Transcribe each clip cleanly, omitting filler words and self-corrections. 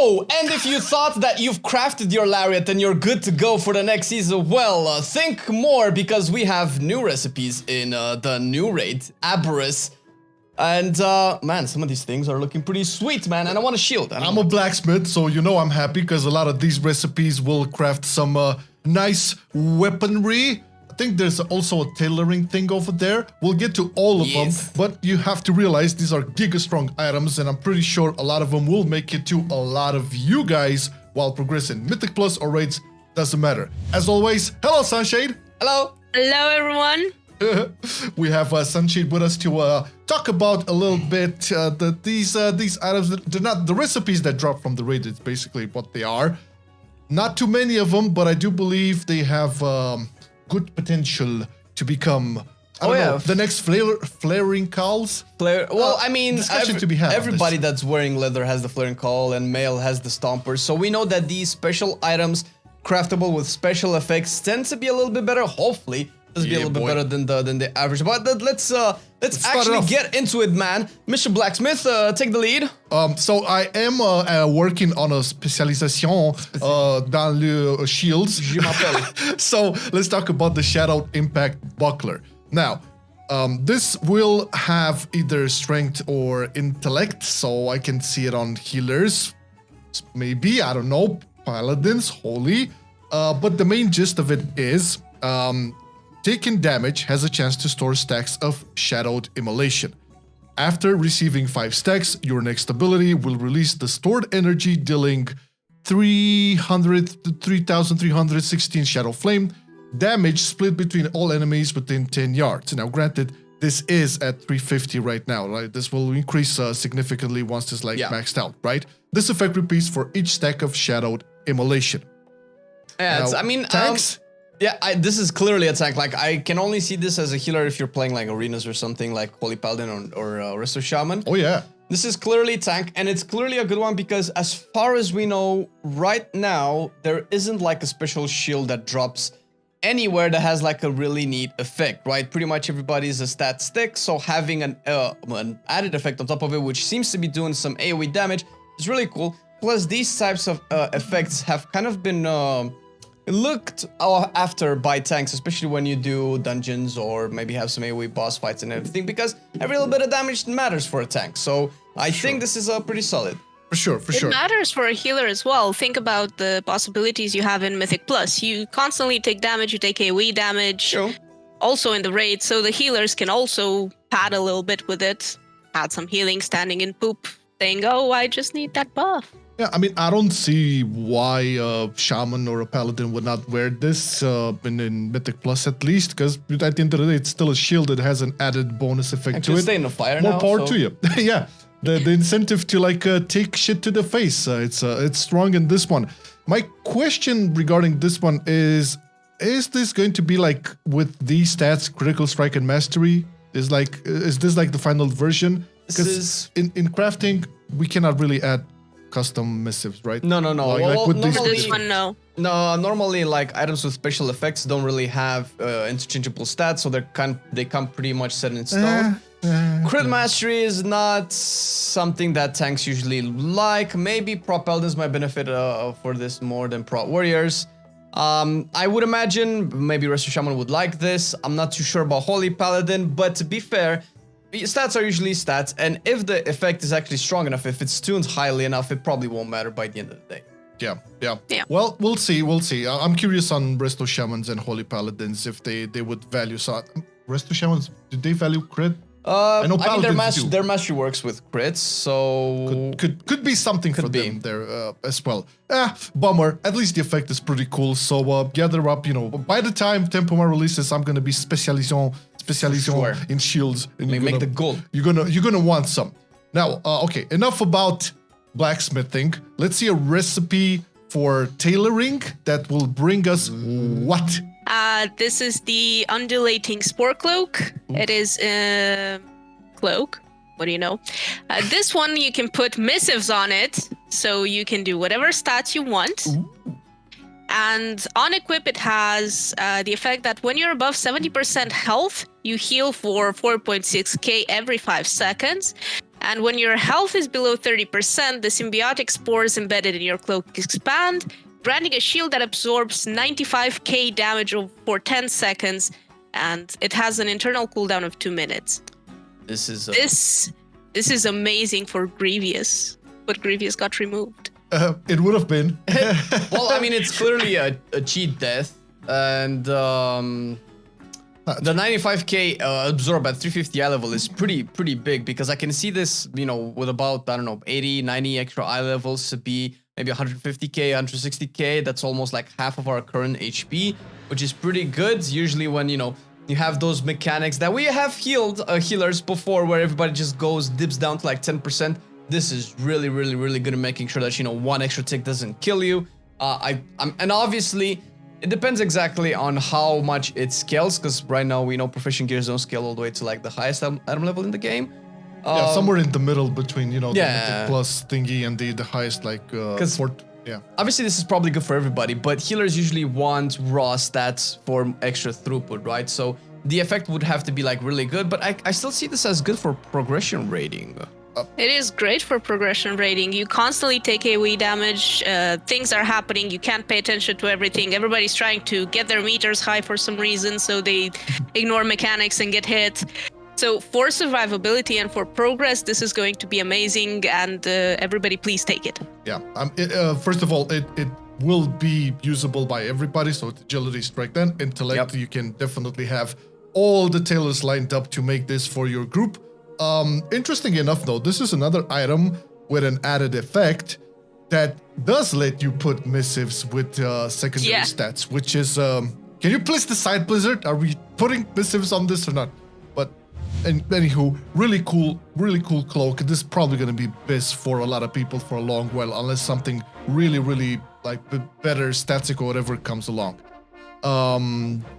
Oh, and if you thought that you've crafted your lariat and you're good to go for the next season, well, think more because we have new recipes in the new raid, Aberrus. And, man, some of these things are looking pretty sweet, man, and I want a shield. I'm a blacksmith, so you know I'm happy because a lot of these recipes will craft some nice weaponry. I think there's also a tailoring thing over there. We'll get to all of them, but you have to realize these are giga strong items, and I'm pretty sure a lot of them will make it to a lot of you guys while progressing. Mythic Plus or raids, doesn't matter. As always, hello Sunshade! Hello! Hello everyone! We have Sunshade with us to talk about a little bit these items. They're not the recipes that drop from the raid. It's basically what they are. Not too many of them, but I do believe they have good potential to become. I don't know, the next flaring calls. Well, I mean, to be had everybody that's wearing leather has the flaring call, and male has the stomper. So we know that these special items, craftable with special effects, tend to be a little bit better. Hopefully. Be a little bit better than the average, but let's actually get into it, man. Mr. Blacksmith, take the lead. So I am working on a spécialisation dans le shields. Je m'appelle. So let's talk about the Shadow Impact Buckler. Now, this will have either strength or intellect, so I can see it on healers, maybe, I don't know, paladins, holy. But the main gist of it is, taking damage has a chance to store stacks of Shadowed Immolation. After receiving 5 stacks, your next ability will release the stored energy, dealing 3,316 Shadow Flame damage split between all enemies within 10 yards. Now, granted, this is at 350 right now, right? This will increase significantly once this maxed out, right? This effect repeats for each stack of Shadowed Immolation. Yeah, now, I mean, tanks. This is clearly a tank. Like, I can only see this as a healer if you're playing like arenas or something like Holy Paladin or Resto Shaman. Oh yeah. This is clearly a tank, and it's clearly a good one because as far as we know, right now, there isn't like a special shield that drops anywhere that has like a really neat effect, right? Pretty much everybody's a stat stick, so having an added effect on top of it, which seems to be doing some AoE damage, is really cool. Plus, these types of effects have kind of been looked after by tanks, especially when you do dungeons or maybe have some AoE boss fights and everything, because every little bit of damage matters for a tank. So I think this is pretty solid. For sure. It matters for a healer as well. Think about the possibilities you have in Mythic Plus. You constantly take damage, you take AoE damage, also in the raid, so the healers can also pad a little bit with it, add some healing, standing in poop, saying, oh, I just need that buff. Yeah, I mean, I don't see why a shaman or a paladin would not wear this in Mythic Plus at least, because at the end of the day, it's still a shield that has an added bonus effect to it. Stay in the fire More now, power to you. Yeah, the incentive to like take shit to the face, it's strong in this one. My question regarding this one is this going to be like with these stats, critical strike and mastery? Is this like the final version? Because in crafting, we cannot really add custom missives, right? No. Well, this one, no. No, normally like items with special effects don't really have interchangeable stats, so they come pretty much set in stone. Crit mastery is not something that tanks usually like. Maybe pro paladins might benefit for this more than pro warriors. I would imagine maybe Resto Shaman would like this. I'm not too sure about Holy Paladin, but to be fair, stats are usually stats, and if the effect is actually strong enough, if it's tuned highly enough, it probably won't matter by the end of the day. Yeah. Well, we'll see. I'm curious on Resto Shamans and Holy Paladins if they would value. So, Resto Shamans, do they value crit? I know their mastery works with crits, so could be something for them there as well. Bummer. At least the effect is pretty cool. So gather up. By the time Tempomar releases, I'm gonna be spécialisant in shields. And make the gold. You're gonna want some. Now, okay, enough about blacksmithing. Let's see a recipe for tailoring that will bring us what? This is the Undulating Spore Cloak. It is a cloak. What do you know? This one, you can put missives on it, so you can do whatever stats you want. And on equip, it has the effect that when you're above 70% health, you heal for 4.6k every 5 seconds. And when your health is below 30%, the symbiotic spores embedded in your cloak expand, granting a shield that absorbs 95k damage for 10 seconds, and it has an internal cooldown of 2 minutes. This is This is amazing for Grievous, but Grievous got removed. It would have been. well, I mean, it's clearly a cheat death, and the 95k absorb at 350 eye level is pretty big, because I can see this, you know, with about, I don't know, 80, 90 extra eye levels to be maybe 150k, 160k. That's almost like half of our current HP, which is pretty good. Usually when, you know, you have those mechanics that we have healed healers before, where everybody just dips down to like 10%. This is really good at making sure that, you know, one extra tick doesn't kill you. And obviously, it depends exactly on how much it scales, because right now we know proficient gears don't scale all the way to like the highest item level in the game. Yeah, somewhere in the middle between, you know, the yeah. plus thingy and the highest, like, fort. Yeah. Obviously, this is probably good for everybody, but healers usually want raw stats for extra throughput, right? So the effect would have to be like really good, but I still see this as good for progression rating. It is great for progression rating. You constantly take AoE damage, things are happening, you can't pay attention to everything. Everybody's trying to get their meters high for some reason, so they ignore mechanics and get hit. So for survivability and for progress, this is going to be amazing, and everybody please take it. Yeah. First of all, it will be usable by everybody, so it's agility, strength, and intellect. You can definitely have all the tailors lined up to make this for your group. Interesting enough, though, this is another item with an added effect that does let you put missives with secondary stats, which is... can you please decide, Blizzard? Are we putting missives on this or not? But anywho, really cool cloak. This is probably going to be best for a lot of people for a long while, unless something really like better static or whatever comes along.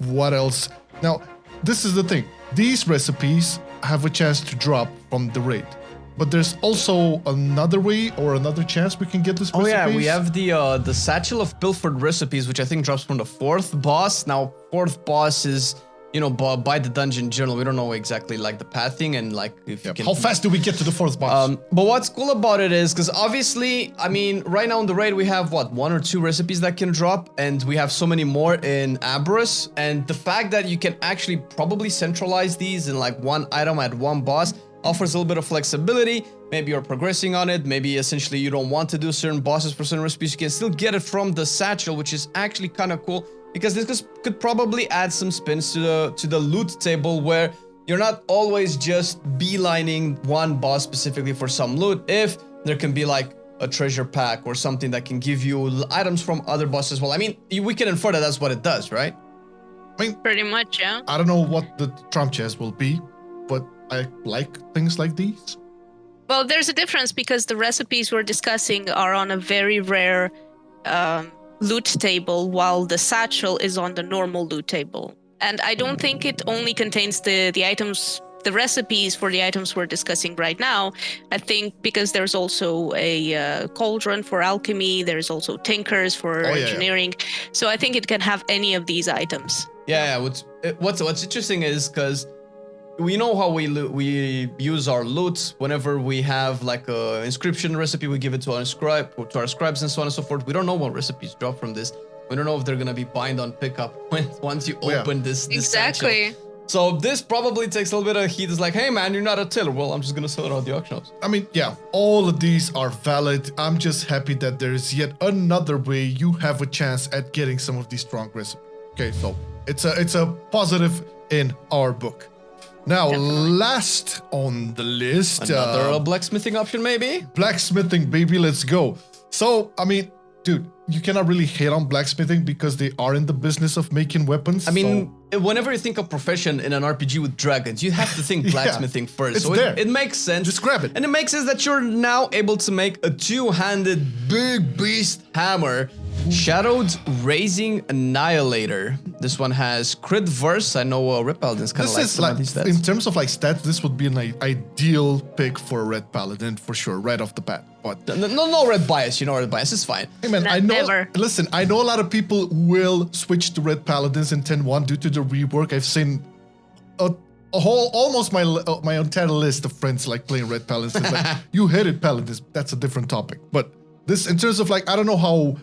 What else? Now, this is the thing. These recipes have a chance to drop from the raid, but there's also another way or another chance we can get this recipes. Oh yeah, we have the Satchel of Pilfered Recipes, which I think drops from the 4th boss. Now, 4th boss is, you know, by the dungeon journal. We don't know exactly like the pathing and like if you can... How fast do we get to the 4th boss? But what's cool about it is, because obviously, I mean, right now in the raid we have what, 1 or 2 recipes that can drop, and we have so many more in Aberrus, and the fact that you can actually probably centralize these in like 1 item at 1 boss offers a little bit of flexibility. Maybe you're progressing on it, maybe essentially you don't want to do certain bosses for certain recipes, you can still get it from the satchel, which is actually kind of cool. Because this could probably add some spins to the loot table, where you're not always just beelining one boss specifically for some loot. If there can be like a treasure pack or something that can give you items from other bosses. Well, I mean, we can infer that that's what it does, right? I mean, pretty much, yeah. I don't know what the trump chest will be, but I like things like these. Well, there's a difference, because the recipes we're discussing are on a very rare loot table, while the satchel is on the normal loot table. And I don't think it only contains the items, the recipes for the items we're discussing right now. I think because there's also a cauldron for alchemy, there's also tinkers for engineering. Yeah. So I think it can have any of these items. Yeah. What's interesting is, because we know how we use our loot. Whenever we have like a inscription recipe, we give it to our scribes and so on and so forth. We don't know what recipes drop from this. We don't know if they're gonna be bind on pickup once you open this exactly. satchel. So this probably takes a little bit of heat. It's like, hey man, you're not a tailor. Well, I'm just gonna sell it on the auction house. I mean, yeah, all of these are valid. I'm just happy that there's yet another way you have a chance at getting some of these strong recipes. Okay, so it's a positive in our book. Now, last on the list... Another blacksmithing option, maybe? Blacksmithing, baby, let's go. So, I mean, dude, you cannot really hate on blacksmithing because they are in the business of making weapons. I mean, whenever you think of profession in an RPG with dragons, you have to think blacksmithing first. It's there. It makes sense. Just grab it. And it makes sense that you're now able to make a 2-handed big beast hammer. Shadowed Raizing Annihilator. This one has crit verse. I know Red Paladins kind of like some of these stats. In terms of like stats, this would be an ideal pick for a Red Paladin for sure, right off the bat. But no red bias, you know, red bias is fine. Hey man, I know. Never. Listen, I know a lot of people will switch to Red Paladins in 10.1 due to the rework. I've seen a almost my entire list of friends like playing red paladins. It's like, you hated paladins. That's a different topic. But this, in terms of like, I don't know how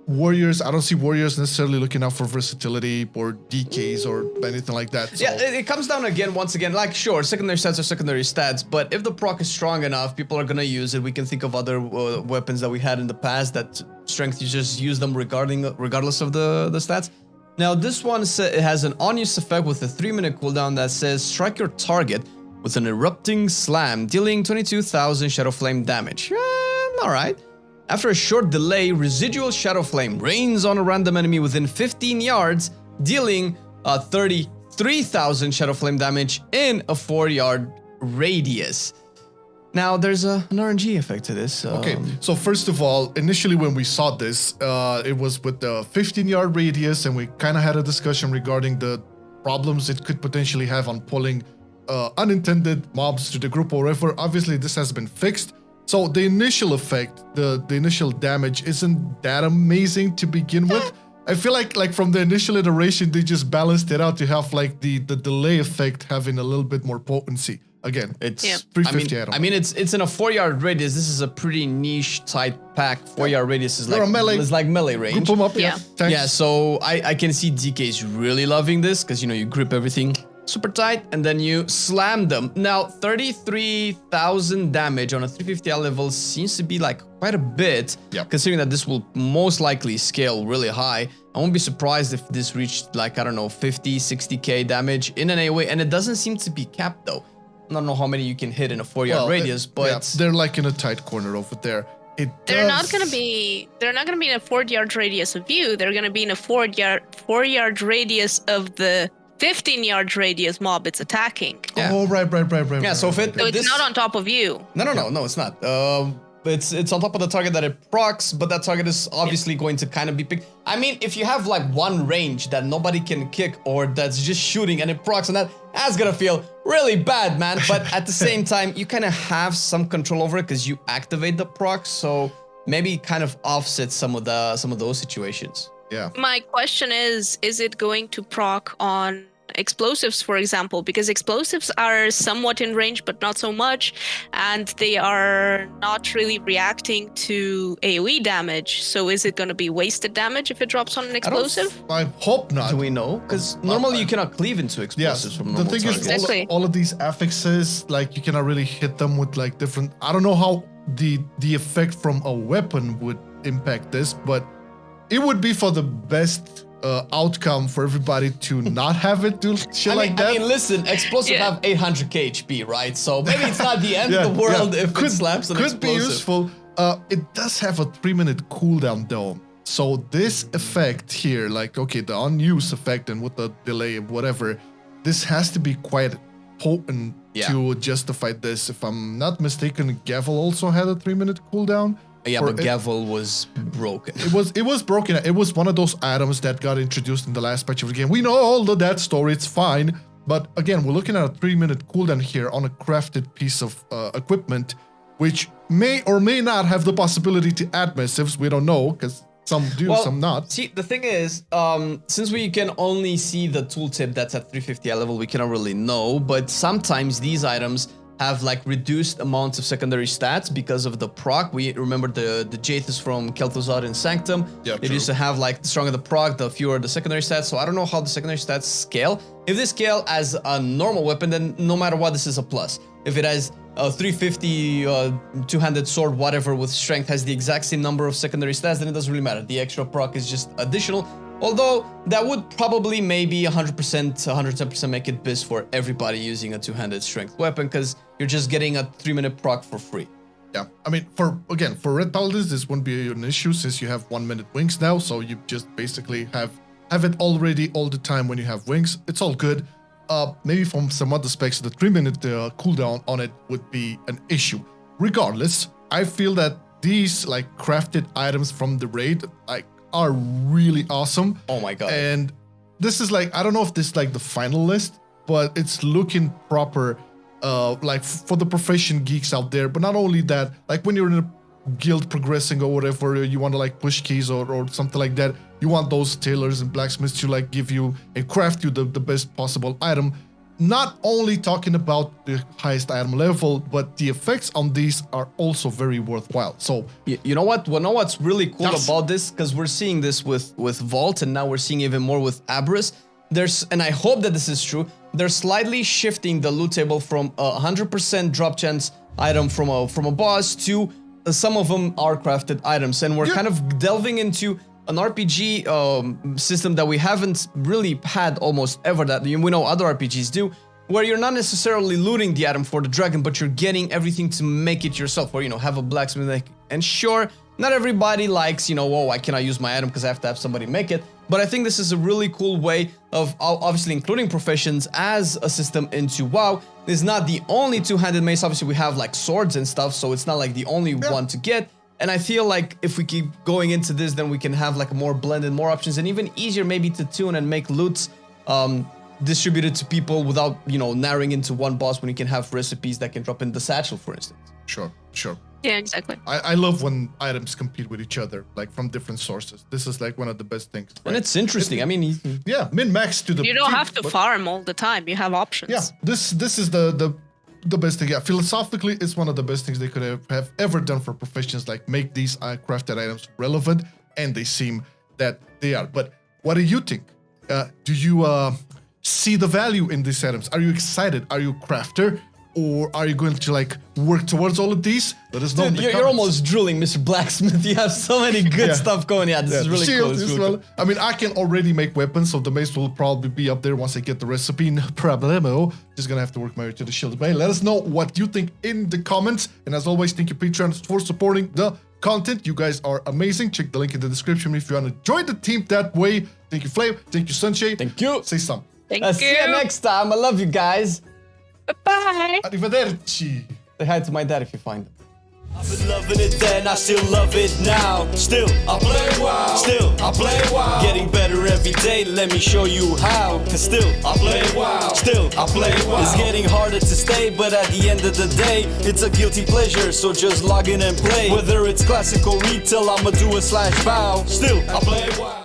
warriors. I don't see warriors necessarily looking out for versatility or DKs or anything like that. So. Yeah, it comes down again, once again, like sure, secondary stats are secondary stats, but if the proc is strong enough, people are gonna use it. We can think of other weapons that we had in the past that strength users use them regardless of the stats. Now this one it has an on-use effect with a 3-minute cooldown that says strike your target with an erupting slam, dealing 22,000 shadow flame damage. All right. After a short delay, residual shadow flame rains on a random enemy within 15 yards, dealing 33,000 shadow flame damage in a 4-yard radius. Now, there's an RNG effect to this. Okay, so first of all, initially when we saw this, it was with the 15-yard radius, and we kind of had a discussion regarding the problems it could potentially have on pulling unintended mobs to the group or whatever. Obviously, this has been fixed. So the initial effect, the initial damage isn't that amazing to begin with. I feel like from the initial iteration, they just balanced it out to have like the delay effect having a little bit more potency. Again, it's 350. I mean, it's in a 4-yard radius. This is a pretty niche, tight pack. 4-yard radius is like it's like melee range. Group them up, yeah. So I can see DK is really loving this because you grip everything super tight and then you slam them. Now 33,000 damage on a 350 level seems to be like quite a bit, considering that this will most likely scale really high. I won't be surprised if this reached like, I don't know, 50, 60k damage in an AoE, and it doesn't seem to be capped though. I don't know how many you can hit in a 4-yard radius, but they're like in a tight corner over there. They're not gonna be in a 4-yard radius of you. They're gonna be in a 4-yard radius of the 15-yard radius mob it's attacking. Yeah. Oh, right. Yeah, so if it's not on top of you. No, it's not. It's on top of the target that it procs, but that target is obviously going to kind of be picked. I mean, if you have like one range that nobody can kick or that's just shooting and it procs on that's gonna feel really bad, man. But at the same time, you kind of have some control over it because you activate the proc, so maybe kind of offset some of those situations. Yeah. My question is it going to proc on explosives, for example? Because explosives are somewhat in range, but not so much, and they are not really reacting to AoE damage. So is it going to be wasted damage if it drops on an explosive? I hope not. Do we know? Because normally you cannot cleave into explosives from normal targets. The thing is, all of these affixes, like you cannot really hit them with like different. I don't know how the effect from a weapon would impact this, but it would be for the best outcome for everybody to not have it do shit like that. I mean, listen, explosive have 800k HP, right? So maybe it's not the end of the world if it slaps an explosive. Could be useful. It does have a 3-minute cooldown though. So this effect here, like, okay, the unused effect and with the delay and whatever, this has to be quite potent to justify this. If I'm not mistaken, Gavel also had a 3-minute cooldown. Yeah, but Gavel was broken. It was broken. It was one of those items that got introduced in the last patch of the game. We know all of that story. It's fine. But again, we're looking at a 3-minute cooldown here on a crafted piece of equipment, which may or may not have the possibility to add missives. We don't know, because some do, some not. See, the thing is, since we can only see the tooltip that's at 350 level, we cannot really know. But sometimes these items have like reduced amounts of secondary stats because of the proc. We remember the Jathus from Kel'Thuzad in Sanctum. Yeah, it used to have like the stronger the proc, the fewer the secondary stats. So I don't know how the secondary stats scale. If they scale as a normal weapon, then no matter what, this is a plus. If it has a 350 two-handed sword, whatever, with strength has the exact same number of secondary stats, then it doesn't really matter. The extra proc is just additional. Although that would probably maybe 100%, 110% make it biz for everybody using a two-handed strength weapon, because you're just getting a 3-minute proc for free. Yeah, I mean, for Red Paladins, this wouldn't be an issue since you have 1-minute wings now, so you just basically have it already all the time when you have wings. It's all good. Maybe from some other specs, the 3-minute cooldown on it would be an issue. Regardless, I feel that these like crafted items from the raid are really awesome. Oh my god. And this is like, I don't know if this is like the final list, but it's looking proper like for the profession geeks out there. But not only that, like when you're in a guild progressing or whatever, you want to like push keys or something like that, you want those tailors and blacksmiths to like give you and craft you the best possible item. not only talking about the highest item level, but the effects on these are also very worthwhile. So you know what? Well, know what's really cool Yes. about this? Because we're seeing this with Vault, and now we're seeing even more with Abyss. And I hope that this is true. They're slightly shifting the loot table from a 100% drop chance item from a boss to some of them are crafted items, and we're kind of delving into an RPG system that we haven't really had almost ever, that we know other RPGs do, where you're not necessarily looting the item for the dragon, but you're getting everything to make it yourself, or, have a blacksmith. And sure, not everybody likes, whoa, I cannot use my item because I have to have somebody make it. But I think this is a really cool way of obviously including professions as a system into WoW. It's not the only two-handed mace. Obviously, we have like swords and stuff, so it's not like the only one to get. And I feel like if we keep going into this, then we can have like more blended, more options, and even easier maybe to tune and make loots distributed to people without, narrowing into one boss, when you can have recipes that can drop in the satchel, for instance. Sure. Yeah, exactly. I love when items compete with each other, like from different sources. This is like one of the best things. Right? And it's interesting. I mean, yeah, min-max to the... You don't peak, have to but- farm all the time. You have options. Yeah, this is the best thing. Yeah, philosophically, it's one of the best things they could have ever done for professions, like make these crafted items relevant, and they seem that they are. But what do you think? Do you see the value in these items? Are you excited? Are you a crafter? Or are you going to like work towards all of these? Let us know in dude, the you're comments. almost drooling, Mr. Blacksmith. You have so many good stuff going. Yeah, this is really shield cool. It's as really well. cool. I mean, I can already make weapons, so the mace will probably be up there once I get the recipe. No problemo. Just gonna have to work my way to the shield. But hey, let us know what you think in the comments. And as always, thank you, Patreon, for supporting the content. You guys are amazing. Check the link in the description if you want to join the team that way. Thank you, Flame. Thank you, Sunshade. Thank you. Say some. Thank I'll you. see you next time. I love you guys. Bye. Arrivederci. Say hi to my dad if you find him. I've been loving it then, I still love it now. Still, I play WoW. Still, I play WoW. Getting better every day, let me show you how. Cause still, I play WoW. Still, I play WoW. It's getting harder to stay, but at the end of the day, it's a guilty pleasure, so just log in and play. Whether it's classical retail, I'ma do a /bow. Still, I play WoW.